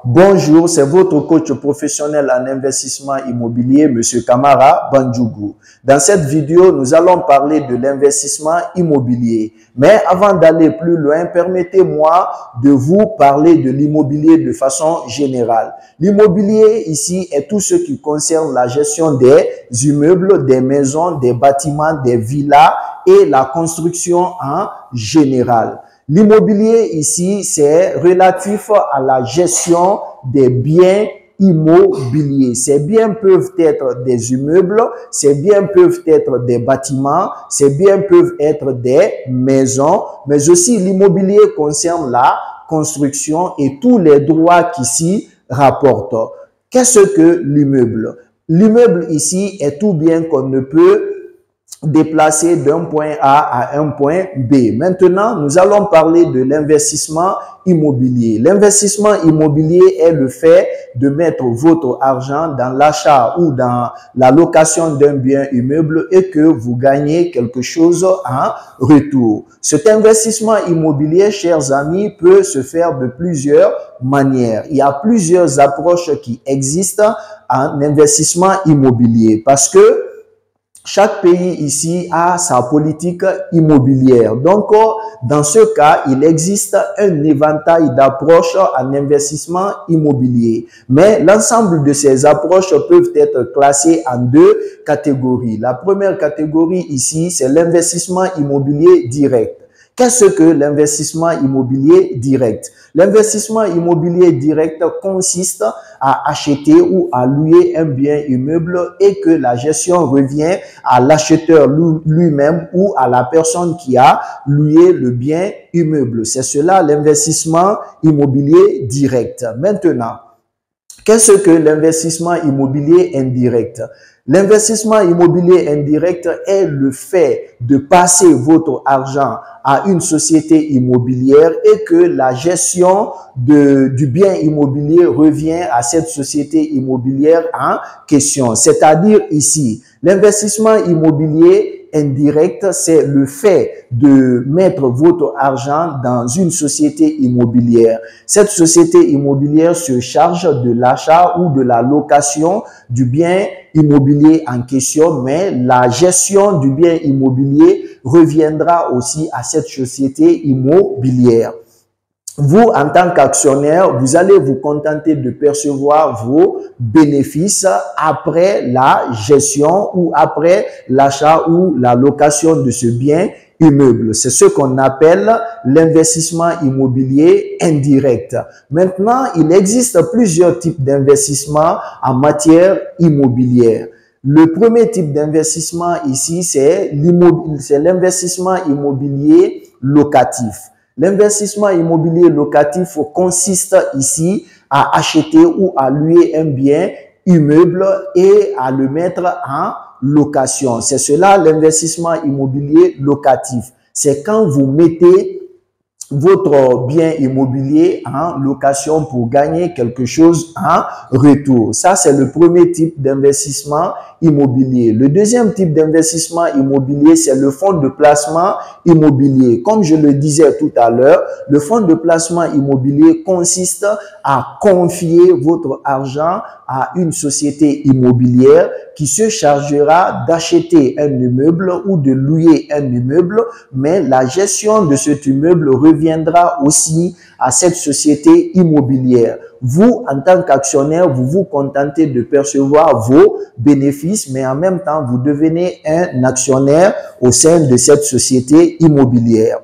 Bonjour, c'est votre coach professionnel en investissement immobilier, Monsieur Kamara Bandjougou. Dans cette vidéo, nous allons parler de l'investissement immobilier. Mais avant d'aller plus loin, permettez-moi de vous parler de l'immobilier de façon générale. L'immobilier ici est tout ce qui concerne la gestion des immeubles, des maisons, des bâtiments, des villas et la construction en général. L'immobilier ici, c'est relatif à la gestion des biens immobiliers. Ces biens peuvent être des immeubles, ces biens peuvent être des bâtiments, ces biens peuvent être des maisons, mais aussi l'immobilier concerne la construction et tous les droits qui s'y rapportent. Qu'est-ce que l'immeuble? L'immeuble ici est tout bien qu'on ne peut déplacer d'un point A à un point B. Maintenant, nous allons parler de l'investissement immobilier. L'investissement immobilier est le fait de mettre votre argent dans l'achat ou dans la location d'un bien immeuble et que vous gagnez quelque chose en retour. Cet investissement immobilier, chers amis, peut se faire de plusieurs manières. Il y a plusieurs approches qui existent en investissement immobilier parce que chaque pays ici a sa politique immobilière. Donc, dans ce cas, il existe un éventail d'approches en investissement immobilier. Mais l'ensemble de ces approches peuvent être classées en deux catégories. La première catégorie ici, c'est l'investissement immobilier direct. Qu'est-ce que l'investissement immobilier direct? L'investissement immobilier direct consiste à acheter ou à louer un bien immeuble et que la gestion revient à l'acheteur lui-même ou à la personne qui a loué le bien immeuble. C'est cela l'investissement immobilier direct. Maintenant, qu'est-ce que l'investissement immobilier indirect? L'investissement immobilier indirect est le fait de passer votre argent à une société immobilière et que la gestion du bien immobilier revient à cette société immobilière en question. C'est-à-dire ici, l'investissement immobilier indirect, c'est le fait de mettre votre argent dans une société immobilière. Cette société immobilière se charge de l'achat ou de la location du bien immobilier en question, mais la gestion du bien immobilier reviendra aussi à cette société immobilière. Vous, en tant qu'actionnaire, vous allez vous contenter de percevoir vos bénéfices après la gestion ou après l'achat ou la location de ce bien immeuble. C'est ce qu'on appelle l'investissement immobilier indirect. Maintenant, il existe plusieurs types d'investissements en matière immobilière. Le premier type d'investissement ici, c'est l'investissement immobilier locatif. L'investissement immobilier locatif consiste ici à acheter ou à louer un bien immeuble et à le mettre en location. C'est cela l'investissement immobilier locatif. C'est quand vous mettez votre bien immobilier en location pour gagner quelque chose en retour. Ça, c'est le premier type d'investissement immobilier. Le deuxième type d'investissement immobilier, c'est le fonds de placement immobilier. Comme je le disais tout à l'heure, le fonds de placement immobilier consiste à confier votre argent à une société immobilière qui se chargera d'acheter un immeuble ou de louer un immeuble, mais la gestion de cet immeuble reviendra aussi à cette société immobilière. Vous, en tant qu'actionnaire, vous vous contentez de percevoir vos bénéfices, mais en même temps, vous devenez un actionnaire au sein de cette société immobilière.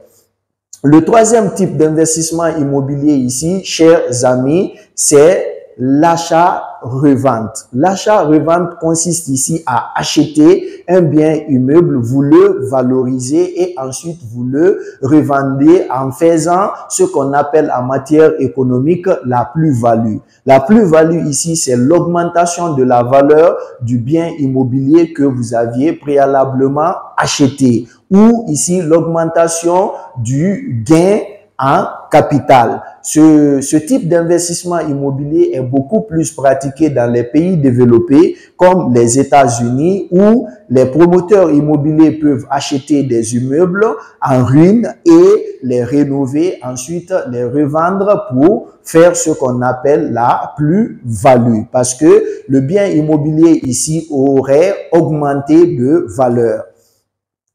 Le troisième type d'investissement immobilier ici, chers amis, c'est l'achat-revente. L'achat-revente consiste ici à acheter un bien immeuble, vous le valorisez et ensuite vous le revendez en faisant ce qu'on appelle en matière économique la plus-value. La plus-value ici, c'est l'augmentation de la valeur du bien immobilier que vous aviez préalablement acheté ou ici l'augmentation du gain en capital. Ce type d'investissement immobilier est beaucoup plus pratiqué dans les pays développés comme les États-Unis où les promoteurs immobiliers peuvent acheter des immeubles en ruine et les rénover, ensuite les revendre pour faire ce qu'on appelle la plus-value, parce que le bien immobilier ici aurait augmenté de valeur.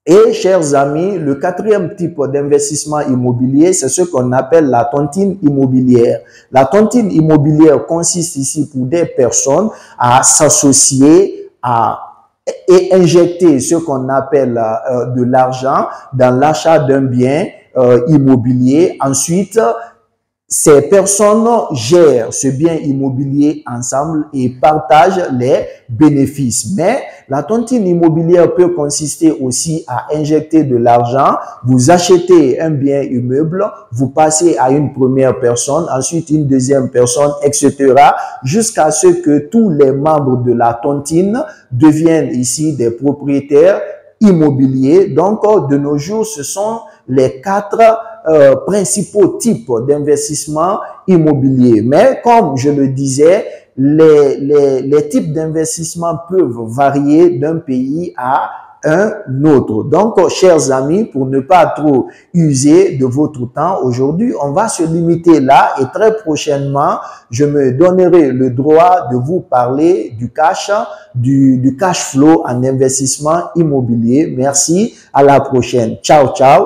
Et, chers amis, le quatrième type d'investissement immobilier, c'est ce qu'on appelle la tontine immobilière. La tontine immobilière consiste ici pour des personnes à s'associer et injecter ce qu'on appelle de l'argent dans l'achat d'un bien immobilier. Ensuite, ces personnes gèrent ce bien immobilier ensemble et partagent les bénéfices. Mais la tontine immobilière peut consister aussi à injecter de l'argent. Vous achetez un bien immeuble, vous passez à une première personne, ensuite une deuxième personne, etc. jusqu'à ce que tous les membres de la tontine deviennent ici des propriétaires immobiliers. Donc, de nos jours, ce sont les quatre principaux types d'investissement immobilier. Mais comme je le disais, les types d'investissement peuvent varier d'un pays à un autre. Donc, chers amis, pour ne pas trop user de votre temps, aujourd'hui, on va se limiter là et très prochainement, je me donnerai le droit de vous parler du cash flow en investissement immobilier. Merci, à la prochaine. Ciao, ciao.